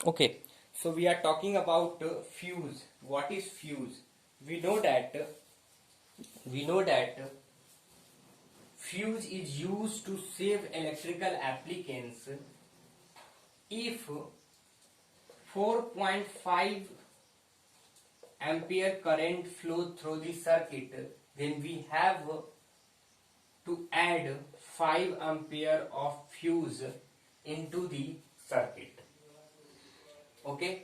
Okay, so we are talking about fuse. What is fuse? We know that we know that fuse is used to save electrical appliances if 4.5 ampere current flow through the circuit, then we have to add 5 ampere of fuse into the circuit. Okay,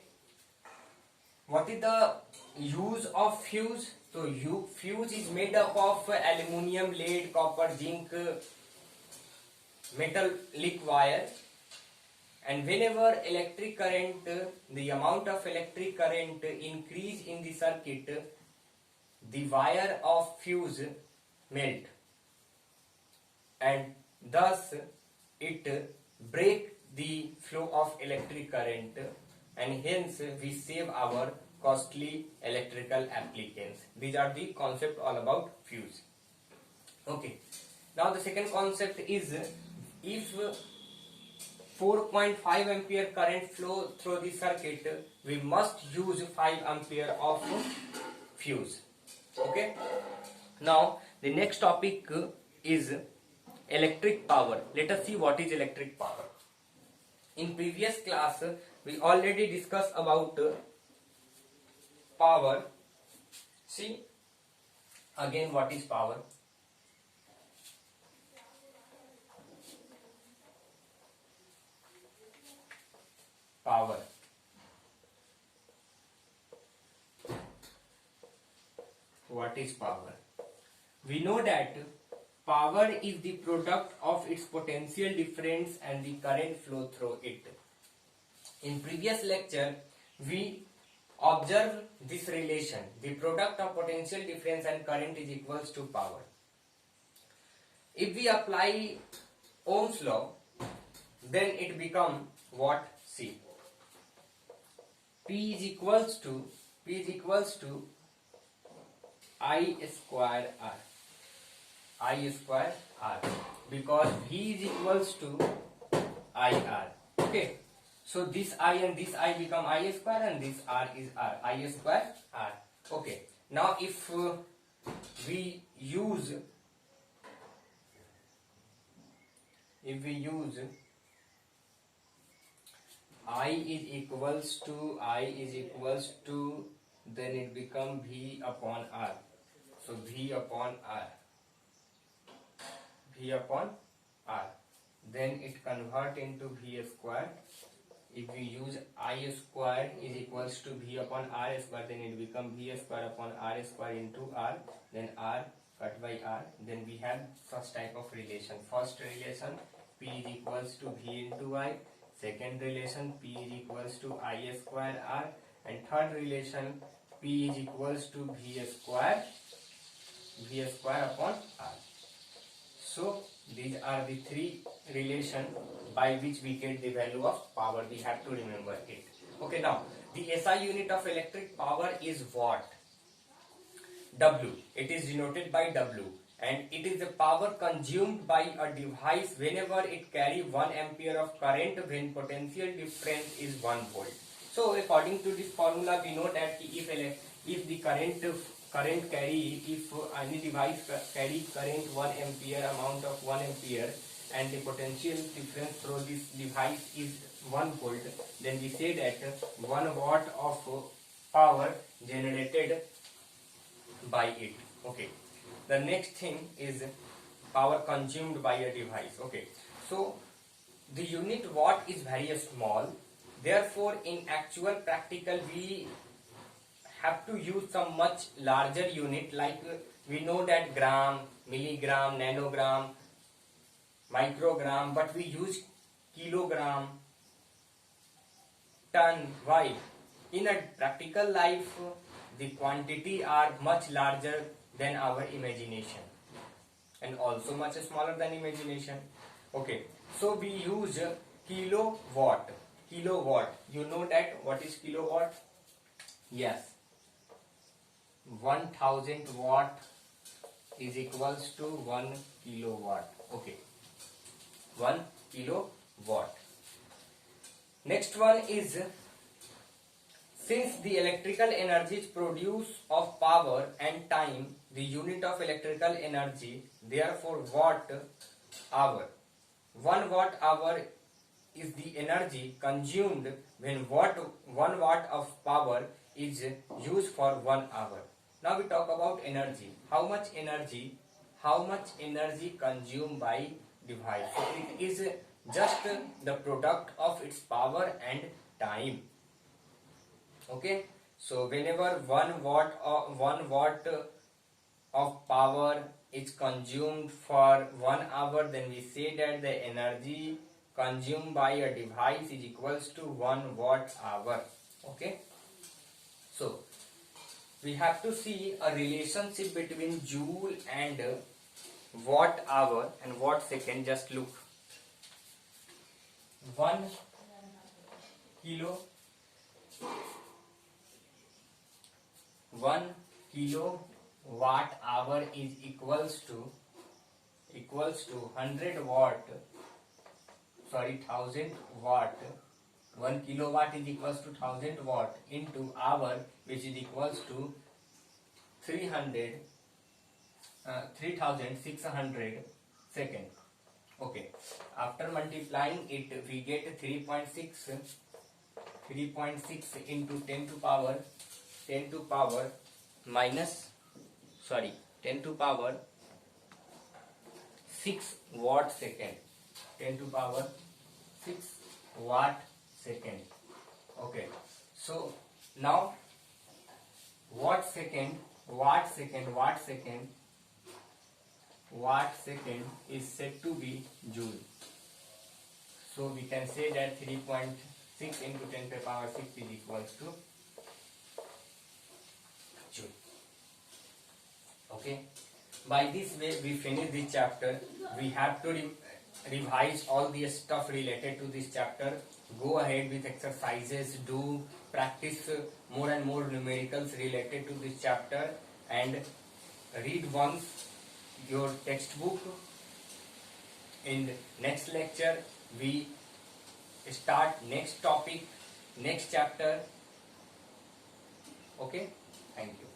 what is the use of fuse? So fuse is made up of aluminium, lead, copper, zinc, metallic wire, and whenever electric current, the amount of electric current increase in the circuit, the wire of fuse melt, and thus it break the flow of electric current, and hence we save our costly electrical appliances. These are the concept all about fuse. Okay, now the second concept is, if 4.5 ampere current flow through the circuit, we must use 5 ampere of fuse. Okay, now the next topic is electric power. Let us see what is electric power. In previous class we already discussed about power. See again what is power. Power. What is power? We know that power is the product of its potential difference and the current flow through it. In previous lecture, we observed this relation. The product of potential difference and current is equals to power. If we apply Ohm's law, then it becomes what? See, P is equals to I square R. I square R, because V is equals to IR. Okay, so this I and this I become I square, and this R is R. I square R. Okay, now if we use I is equals to, then it become V upon R. So V upon R. Then it convert into V square. If we use I square is equals to V upon R square, then it become V square upon R square into R. Then R cut by R. Then we have such type of relation. First relation, P is equals to V into I. Second relation, P is equals to I square R. And third relation, P is equals to V square upon R. So these are the three relations by which we get the value of power. We have to remember it. Okay, now the SI unit of electric power is watt. W. It is denoted by W, and it is the power consumed by a device whenever it carry 1 ampere of current when potential difference is 1 volt. So according to this formula, we know that if the current carry, if any device carry current 1 ampere, amount of 1 ampere, and the potential difference through this device is 1 volt, then we say that 1 watt of power generated by it. Okay, the next thing is power consumed by a device. Okay, so the unit watt is very small, therefore in actual practical we have to use some much larger unit, like we know that gram, milligram, nanogram, microgram, but we use kilogram, ton. Why? In a practical life the quantity are much larger than our imagination, and also much smaller than imagination. Okay, so we use kilowatt. You know that what is kilowatt? Yes, 1000 watt is equals to 1 kilowatt. Okay, 1 kilowatt. Next one is Since the electrical energy is produce of power and time, the unit of electrical energy, therefore watt hour. 1 watt hour is the energy consumed when 1 watt of power is used for 1 hour. Now we talk about energy. How much energy consumed by device? So it is just the product of its power and time. Okay, so whenever 1 watt of power is consumed for 1 hour, then we say that the energy consumed by a device is equals to 1 watt hour. Okay, so we have to see a relationship between joule and watt hour and watt second. Just look, 1 kilo 1 kilowatt hour is equals to 100 watt, sorry, 1000 watt. 1 kilowatt is equals to 1000 watt into hour, which is equals to 3600 second. Okay, after multiplying it, we get 3.6 into 10 to power 6 watt second. 10 to power 6 watt second. Okay, so now watt second is said to be joule. So we can say that 3.6 into 10 to the power 6 is equals to joule. Okay, by this way we finish this chapter. We have to revise all the stuff related to this chapter. Go ahead with exercises, do practice more and more numericals related to this chapter, and read once your textbook. In next lecture we start next topic, next chapter. Okay, thank you.